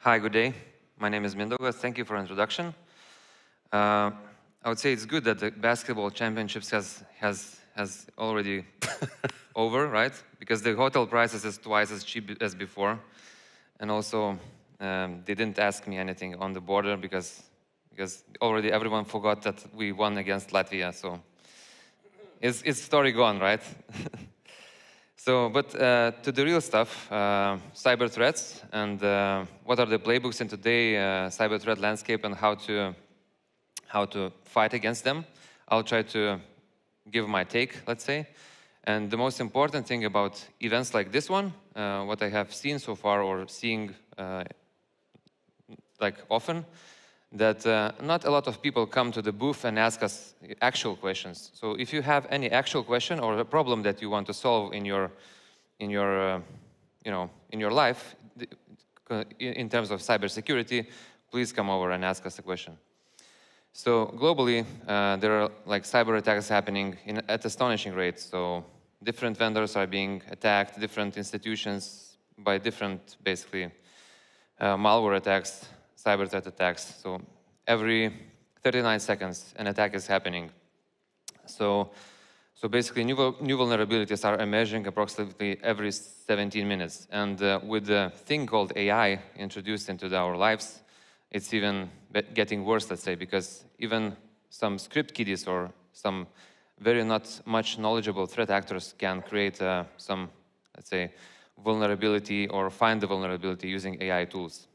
Hi, good day. My name is Mindaugas. Thank you for the introduction. I would say it's good that the basketball championships has already over, right? Because the hotel prices is twice as cheap as before, and also they didn't ask me anything on the border because already everyone forgot that we won against Latvia. So it's story gone, right? So, but to the real stuff, cyber threats and what are the playbooks in today's cyber threat landscape and how to fight against them. I'll try to give my take, let's say. And the most important thing about events like this one, what I have seen so far or seeing like often, that not a lot of people come to the booth and ask us actual questions. So if you have any actual question or a problem that you want to solve in your life, in terms of cybersecurity, please come over and ask us a question. So globally, there are like cyber attacks happening at astonishing rates. So different vendors are being attacked, different institutions by different, basically, malware attacks, cyber threat attacks. So every 39 seconds, an attack is happening. So basically, new vulnerabilities are emerging approximately every 17 minutes. And with the thing called AI introduced into our lives, it's even getting worse, let's say, because even some script kiddies or some very not much knowledgeable threat actors can create some, let's say, vulnerability or find the vulnerability using AI tools.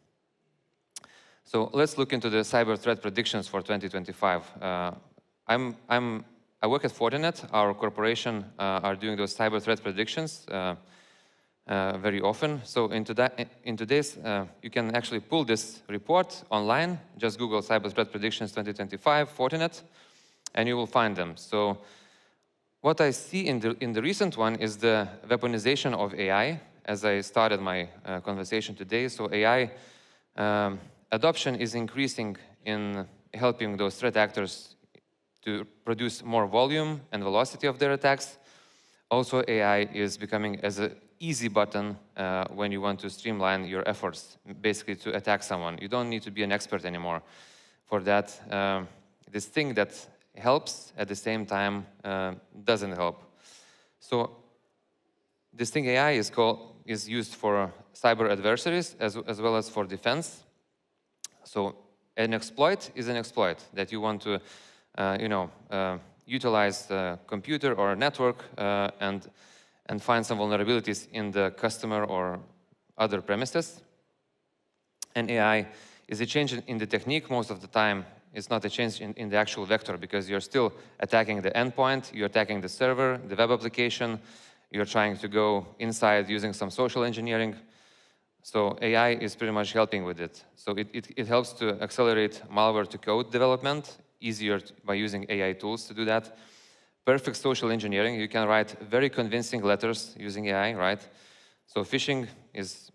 So let's look into the cyber threat predictions for 2025. I work at Fortinet. Our corporation are doing those cyber threat predictions very often. So in today's, you can actually pull this report online. Just Google cyber threat predictions 2025 Fortinet, and you will find them. So what I see in the recent one is the weaponization of AI, as I started my conversation today. So AI adoption is increasing in helping those threat actors to produce more volume and velocity of their attacks. Also, AI is becoming as an easy button when you want to streamline your efforts, basically to attack someone. You don't need to be an expert anymore for that. This thing that helps at the same time doesn't help. So this thing AI is used for cyber adversaries as well as for defense. So an exploit is an exploit that you want to, utilize the computer or network and find some vulnerabilities in the customer or other premises. And AI is a change in the technique most of the time. It's not a change in the actual vector because you're still attacking the endpoint, you're attacking the server, the web application, you're trying to go inside using some social engineering. So AI is pretty much helping with it. So it helps to accelerate malware to code development, easier by using AI tools to do that. Perfect social engineering, you can write very convincing letters using AI, right? So phishing is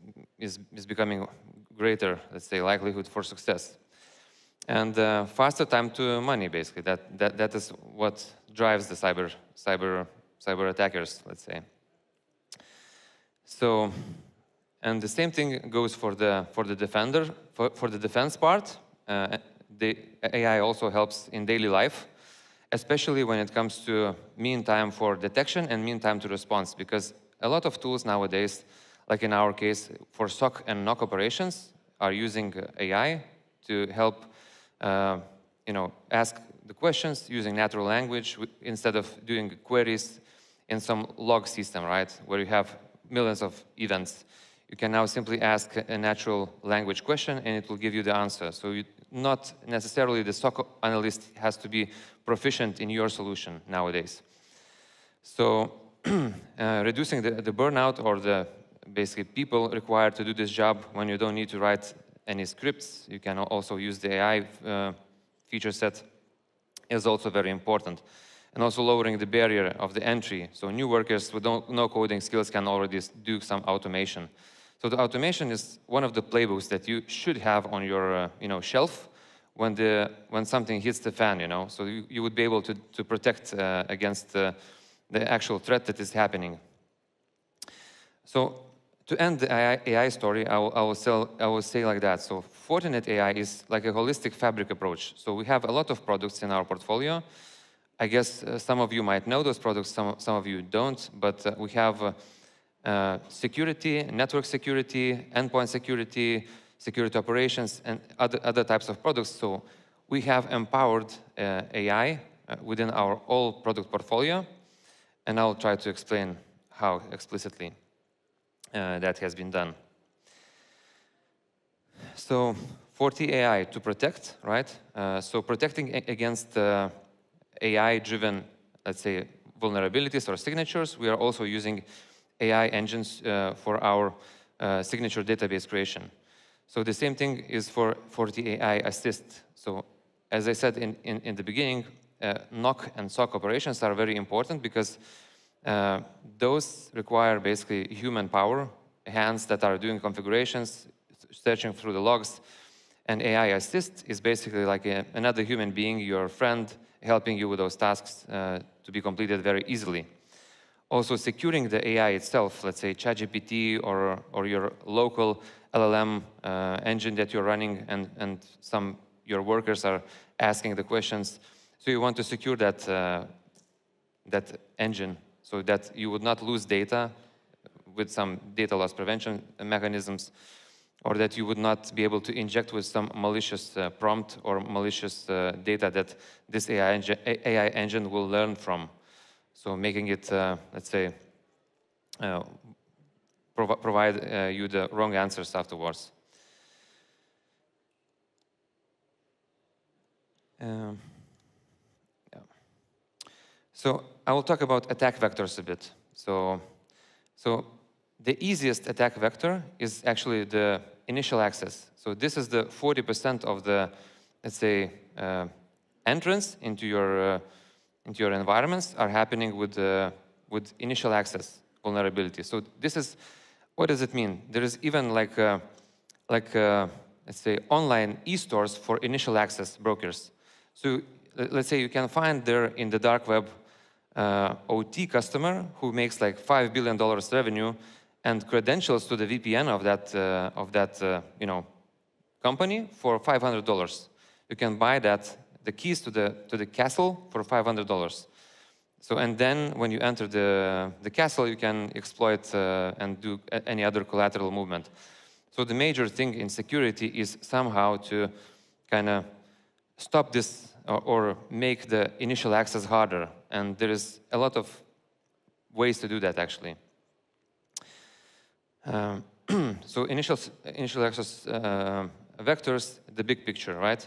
becoming greater, let's say, likelihood for success. And faster time to money, basically. That is what drives the cyber attackers, let's say. So, and the same thing goes for the defender, for the defense part. The AI also helps in daily life, especially when it comes to mean time for detection and mean time to response, because a lot of tools nowadays, like in our case, for SOC and NOC operations, are using AI to help, ask the questions using natural language instead of doing queries in some log system, right, where you have millions of events. You can now simply ask a natural language question and it will give you the answer. So not necessarily the SOC analyst has to be proficient in your solution nowadays. So reducing the burnout or the basically people required to do this job when you don't need to write any scripts, you can also use the AI feature set is also very important. And also lowering the barrier of the entry. So new workers with no coding skills can already do some automation. So the automation is one of the playbooks that you should have on your shelf when something hits the fan, So you would be able to protect against the actual threat that is happening. So To end the AI story, I will say like that. So Fortinet AI is like a holistic fabric approach. So we have a lot of products in our portfolio. I guess some of you might know those products, some of you don't, but we have security, network security, endpoint security, security operations, and other types of products. So we have empowered AI within our whole product portfolio, and I'll try to explain how explicitly that has been done. So FortiAI to protect, right? So protecting against AI-driven, let's say, vulnerabilities or signatures, we are also using AI engines for our signature database creation. So the same thing is for FortiAI Assist. So as I said in the beginning, NOC and SOC operations are very important because those require basically human power, hands that are doing configurations, searching through the logs, and AI Assist is basically like another human being, your friend, helping you with those tasks to be completed very easily. Also securing the AI itself, let's say ChatGPT or your local LLM engine that you're running, and your workers are asking the questions. So you want to secure that engine so that you would not lose data with some data loss prevention mechanisms, or that you would not be able to inject with some malicious prompt or malicious data that this AI engine will learn from. So making it, let's say, provide you the wrong answers afterwards. Yeah. So I will talk about attack vectors a bit. So the easiest attack vector is actually the initial access. So this is the 40% of the, let's say, entrance into your environments are happening with initial access vulnerability. So this is, what does it mean? There is even like let's say online e-stores for initial access brokers. So let's say you can find there in the dark web OT customer who makes like $5 billion revenue and credentials to the VPN of that company for $500. You can buy the keys to the castle for $500. So, and then when you enter the castle, you can exploit and do any other collateral movement. So the major thing in security is somehow to kind of stop this or make the initial access harder. And there is a lot of ways to do that, actually. So initial access vectors, the big picture, right?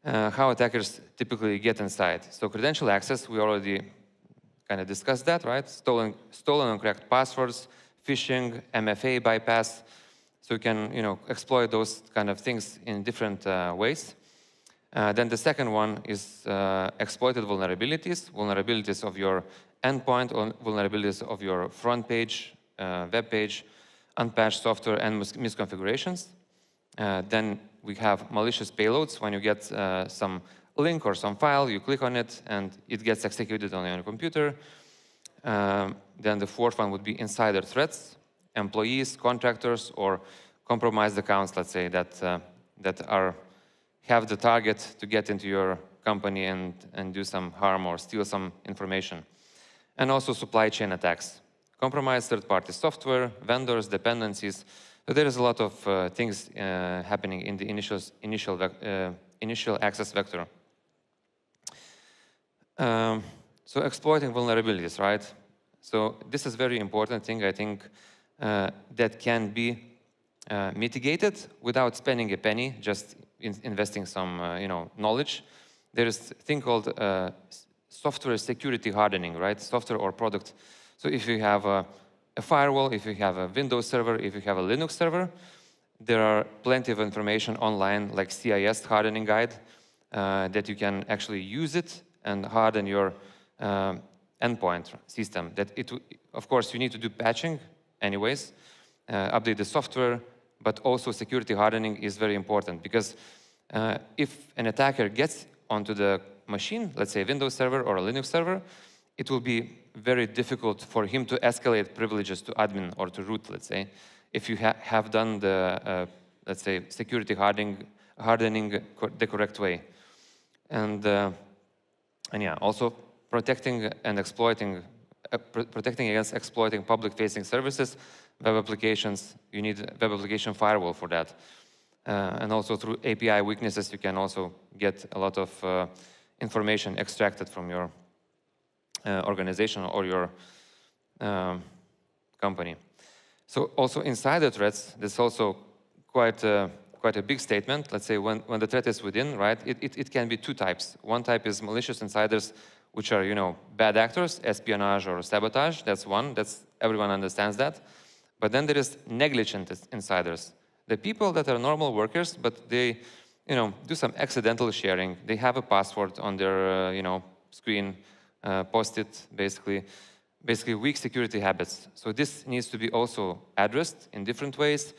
How attackers typically get inside. So credential access, we already kind of discussed that, right? Stolen and cracked passwords, phishing, MFA bypass. So you can, exploit those kind of things in different ways. Then the second one is exploited vulnerabilities of your endpoint, or vulnerabilities of your front page, web page, unpatched software, and misconfigurations. Then we have malicious payloads. When you get some link or some file, you click on it, and it gets executed on your computer. Then the fourth one would be insider threats, employees, contractors, or compromised accounts, let's say, that have the target to get into your company and do some harm or steal some information. And also supply chain attacks. Compromised third-party software, vendors, dependencies. So there is a lot of things happening in the initial access vector. So exploiting vulnerabilities, right? So this is a very important thing, I think, that can be mitigated without spending a penny, just investing some knowledge. There is a thing called software security hardening, right? Software or product. So if you have a firewall, if you have a Windows server, if you have a Linux server, there are plenty of information online, like CIS hardening guide, that you can actually use it and harden your endpoint system. Of course, you need to do patching anyways, update the software, but also security hardening is very important, because if an attacker gets onto the machine, let's say a Windows server or a Linux server, it will be very difficult for him to escalate privileges to admin or to root, let's say. if you have done the, let's say, security hardening the correct way. And yeah, also protecting and exploiting, protecting against exploiting public-facing services, web applications. You need a web application firewall for that. And also through API weaknesses, you can also get a lot of information extracted from your organization or your company. So also insider threats, that's also quite a big statement. Let's say when the threat is within, right, it can be two types. One type is malicious insiders, which are, you know, bad actors, espionage or sabotage. That's one, everyone understands that. But then there is negligent insiders. The people that are normal workers, but they, you know, do some accidental sharing. They have a password on their, you know, screen, post it, basically weak security habits. So this needs to be also addressed in different ways,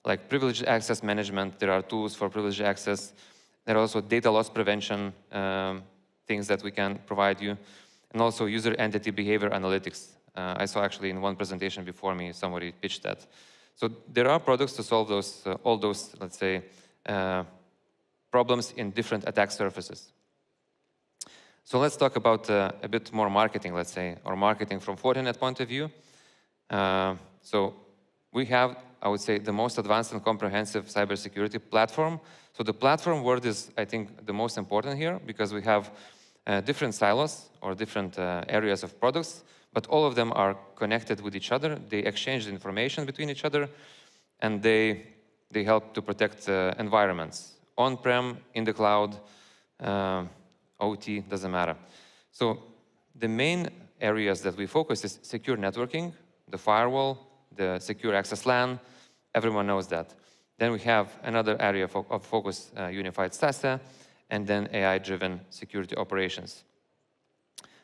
like privileged access management. There are tools for privileged access. There are also data loss prevention things that we can provide you, and also user entity behavior analytics. I saw actually in one presentation before me, somebody pitched that. So there are products to solve those, all those, let's say, problems in different attack surfaces. So let's talk about a bit more marketing, let's say, or marketing from Fortinet point of view. So we have, I would say, the most advanced and comprehensive cybersecurity platform. So the platform word is, I think, the most important here, because we have different silos or different areas of products, but all of them are connected with each other. They exchange information between each other, and they help to protect environments, on-prem, in the cloud, OT, doesn't matter. So the main areas that we focus is secure networking, the firewall, the secure access LAN. Everyone knows that. Then we have another area of focus, unified SASE, and then AI-driven security operations.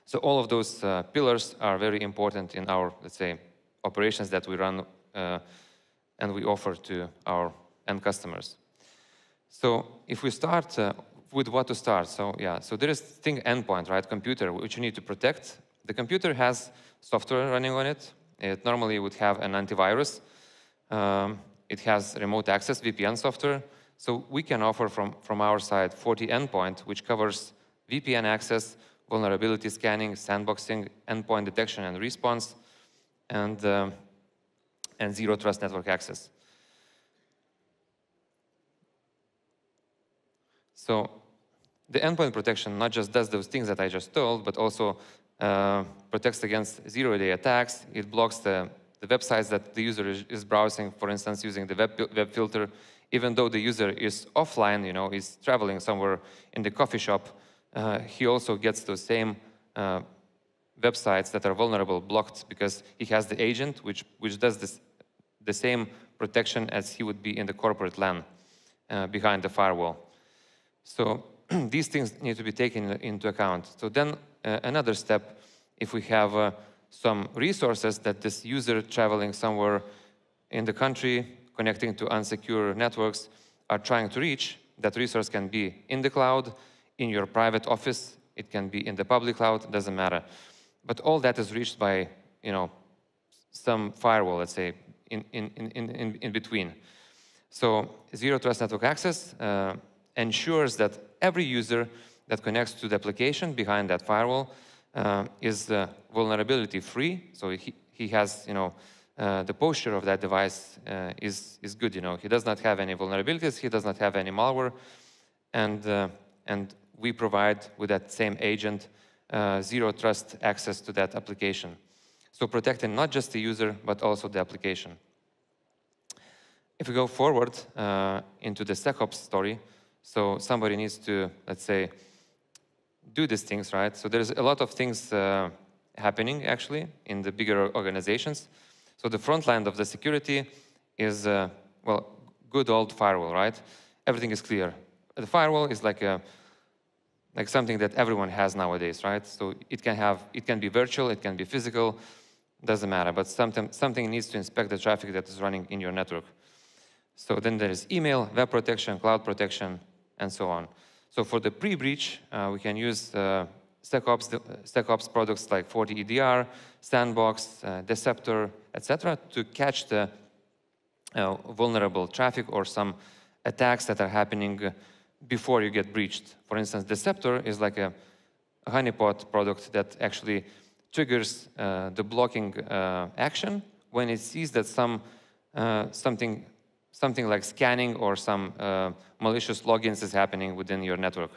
So all of those pillars are very important in our, let's say, operations that we run and we offer to our end customers. So if we start with what to start, so yeah, so there is thing endpoint, right, computer, which you need to protect. The computer has software running on it. It normally would have an antivirus. It has remote access, VPN software. So we can offer from our side FortiEndpoint, which covers VPN access, vulnerability scanning, sandboxing, endpoint detection and response, and zero trust network access. So the endpoint protection not just does those things that I just told, but also protects against zero-day attacks. It blocks the websites that the user is browsing, for instance, using the web filter. Even though the user is offline, you know, he's traveling somewhere in the coffee shop, he also gets those same websites that are vulnerable blocked because he has the agent, which does the same protection as he would be in the corporate LAN behind the firewall. So these things need to be taken into account. So then another step, if we have some resources that this user traveling somewhere in the country, connecting to unsecure networks, are trying to reach, that resource can be in the cloud, in your private office, it can be in the public cloud, doesn't matter. But all that is reached by, you know, some firewall, let's say, in between. So zero trust network access ensures that every user that connects to the application behind that firewall is vulnerability free. So he has, you know, the posture of that device is good. You know, he does not have any vulnerabilities, he does not have any malware, and we provide with that same agent zero trust access to that application. So protecting not just the user, but also the application. If we go forward into the SecOps story, so somebody needs to, let's say, do these things, right? So there's a lot of things happening, actually, in the bigger organizations. So the front line of the security is, well, good old firewall, right? Everything is clear. The firewall is like something that everyone has nowadays, right? So it can be virtual, it can be physical, doesn't matter, but something needs to inspect the traffic that is running in your network. So then there is email, web protection, cloud protection, and so on. So for the pre-breach, we can use SecOps products like FortiEDR, Sandbox, Deceptor, etc., to catch the vulnerable traffic or some attacks that are happening before you get breached. For instance, Deceptor is like a honeypot product that actually triggers the blocking action when it sees that something like scanning or some malicious logins is happening within your network.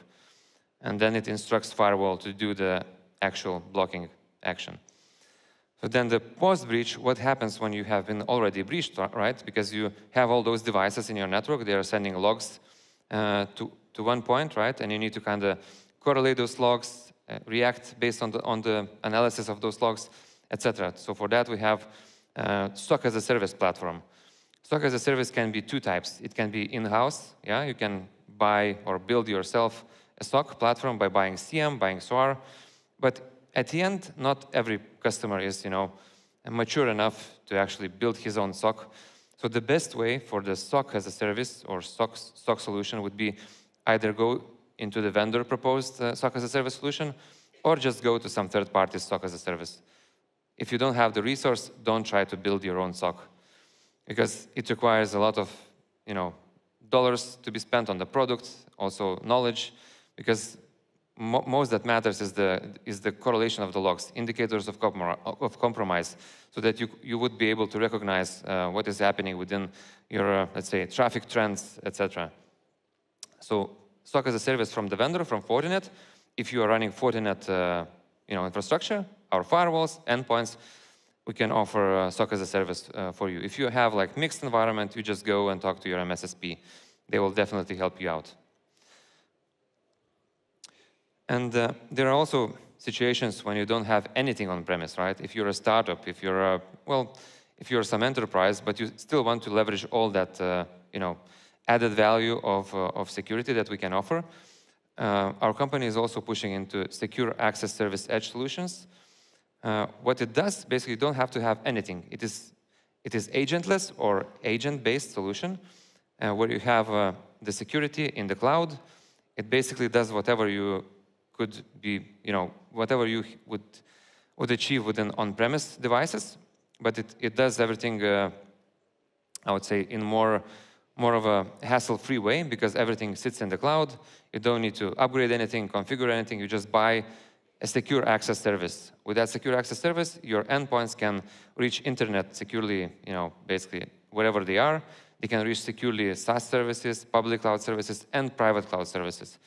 And then it instructs firewall to do the actual blocking action. So then the post-breach, what happens when you have been already breached, right? Because you have all those devices in your network, they are sending logs to one point, right? And you need to kind of correlate those logs, react based on the analysis of those logs, etc. So for that, we have SOC as a service platform. SOC as a service can be two types. It can be in-house, yeah? You can buy or build yourself a SOC platform by buying CM, buying SOAR, but at the end, not every customer is, mature enough to actually build his own SOC. So the best way for the SOC as a service or SOC solution would be either go into the vendor proposed SOC as a service solution, or just go to some third-party SOC as a service. If you don't have the resource, don't try to build your own SOC, because it requires a lot of, dollars to be spent on the product, also knowledge, because most that matters is the correlation of the logs, indicators of compromise, so that you would be able to recognize what is happening within your, let's say, traffic trends, etc. So SOC as a service from the vendor, from Fortinet. If you are running Fortinet infrastructure, our firewalls, endpoints, we can offer SOC as a service for you. If you have like mixed environment, you just go and talk to your MSSP. They will definitely help you out. And there are also situations when you don't have anything on premise, right? If you're a startup, if you're if you're some enterprise, but you still want to leverage all that added value of security that we can offer, our company is also pushing into secure access service edge solutions. What it does, basically, you don't have to have anything. It is agentless or agent-based solution where you have the security in the cloud. It basically does whatever you could be, whatever you would achieve within on-premise devices, but it does everything, I would say, in more of a hassle-free way, because everything sits in the cloud. You don't need to upgrade anything, configure anything. You just buy a secure access service. With that secure access service, your endpoints can reach internet securely, basically wherever they are. They can reach securely SaaS services, public cloud services, and private cloud services.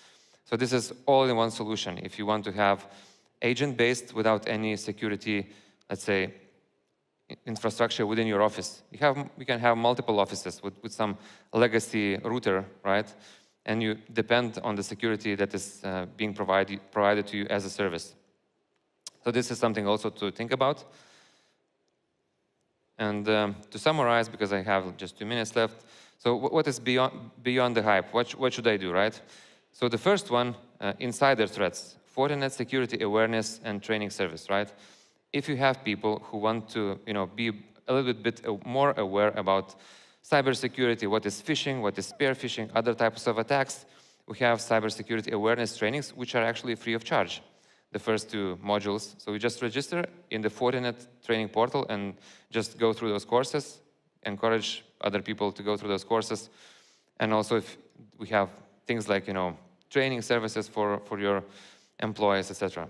So this is all in one solution. If you want to have agent-based without any security, let's say, infrastructure within your office, you can have multiple offices with some legacy router, right? And you depend on the security that is being provided to you as a service. So this is something also to think about. And to summarize, because I have just 2 minutes left, so what is beyond the hype? What should I do, right? So the first one, insider threats, Fortinet security awareness and training service, right? If you have people who want to, be a little bit more aware about cybersecurity, what is phishing, what is spear phishing, other types of attacks, we have cybersecurity awareness trainings, which are actually free of charge. The first 2 modules. So we just register in the Fortinet training portal and just go through those courses, encourage other people to go through those courses. And also if we have things like, training services for your employees, etc.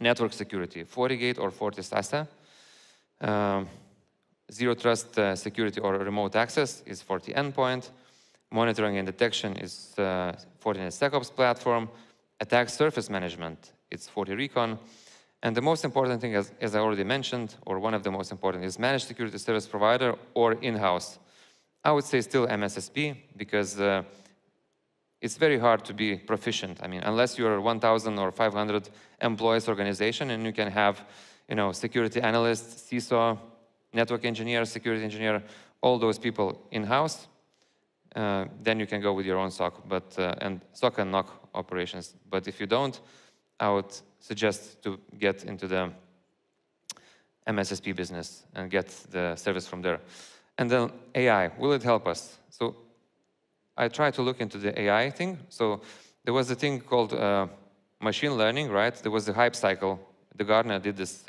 Network security, FortiGate or FortiSASA. Zero Trust security or remote access is FortiEndpoint. Monitoring and detection is Fortinet SecOps platform. Attack surface management, it's FortiRecon. And the most important thing, as I already mentioned, or one of the most important, is managed security service provider or in-house. I would say still MSSP, because it's very hard to be proficient. I mean, unless you're a 1,000 or 500 employees organization and you can have, security analysts, CISO, network engineer, security engineer, all those people in-house, then you can go with your own SOC, and SOC and NOC operations. But if you don't, I would suggest to get into the MSSP business and get the service from there. And then AI, will it help us? So I tried to look into the AI thing. So there was a thing called machine learning, right? There was the hype cycle. The Gartner did this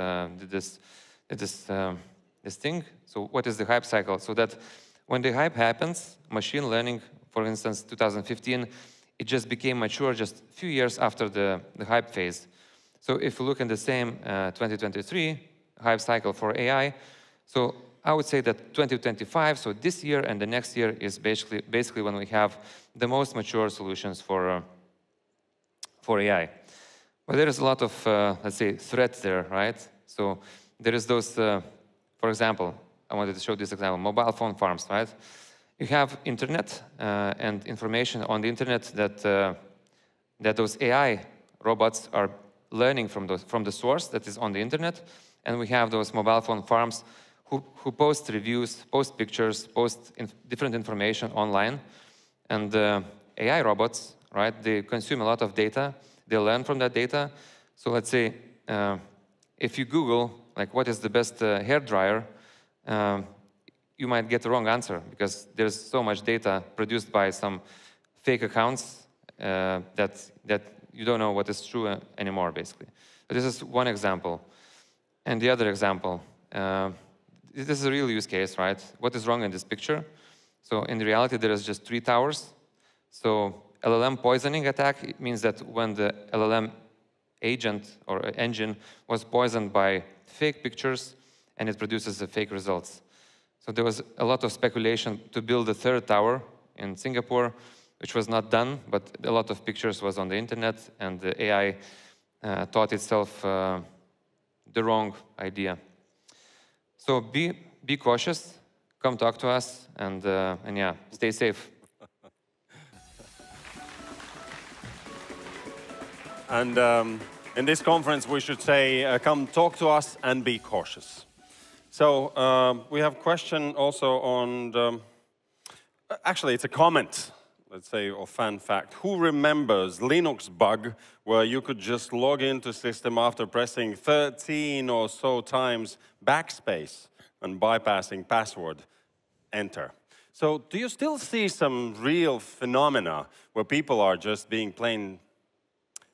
thing. So what is the hype cycle? So that when the hype happens, machine learning, for instance, 2015, it just became mature just a few years after the hype phase. So if you look in the same 2023 hype cycle for AI, so I would say that 2025, so this year and the next year is basically when we have the most mature solutions for AI. But there is a lot of, let's say, threats there, right? So there is those, for example, I wanted to show this example, mobile phone farms, right? You have internet and information on the internet that those AI robots are learning from the source that is on the internet, and we have those mobile phone farms who post reviews, post pictures, post different information online, and AI robots, right? They consume a lot of data. They learn from that data. So let's say if you Google like what is the best hair dryer, you might get the wrong answer because there's so much data produced by some fake accounts that you don't know what is true anymore, basically. But this is one example. And the other example, this is a real use case, right? What is wrong in this picture? So in reality, there is just 3 towers. So LLM poisoning attack, it means that when the LLM agent or engine was poisoned by fake pictures, and it produces the fake results. So there was a lot of speculation to build a 3rd tower in Singapore, which was not done, but a lot of pictures was on the internet, and the AI thought itself the wrong idea. So be cautious, come talk to us, and yeah, stay safe. And in this conference, we should say, come talk to us and be cautious. So we have a question also on, actually it's a comment, let's say, or fan fact. Who remembers Linux bug where you could just log into system after pressing 13 or so times backspace and bypassing password, enter? So do you still see some real phenomena where people are just being plain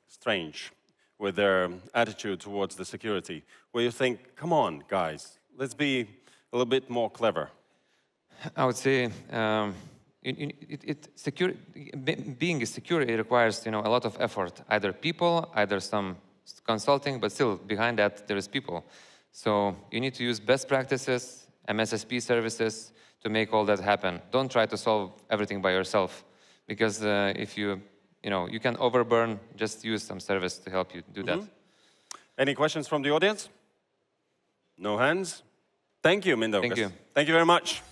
strange with their attitude towards the security, where you think, come on, guys, let's be a little bit more clever? I would say being secure, it requires a lot of effort. Either people, either some consulting, but still behind that there is people. So you need to use best practices, MSSP services to make all that happen. Don't try to solve everything by yourself, because if you can overburn, just use some service to help you do that. Any questions from the audience? No hands? Thank you, Mindaugas. Thank you. Thank you very much.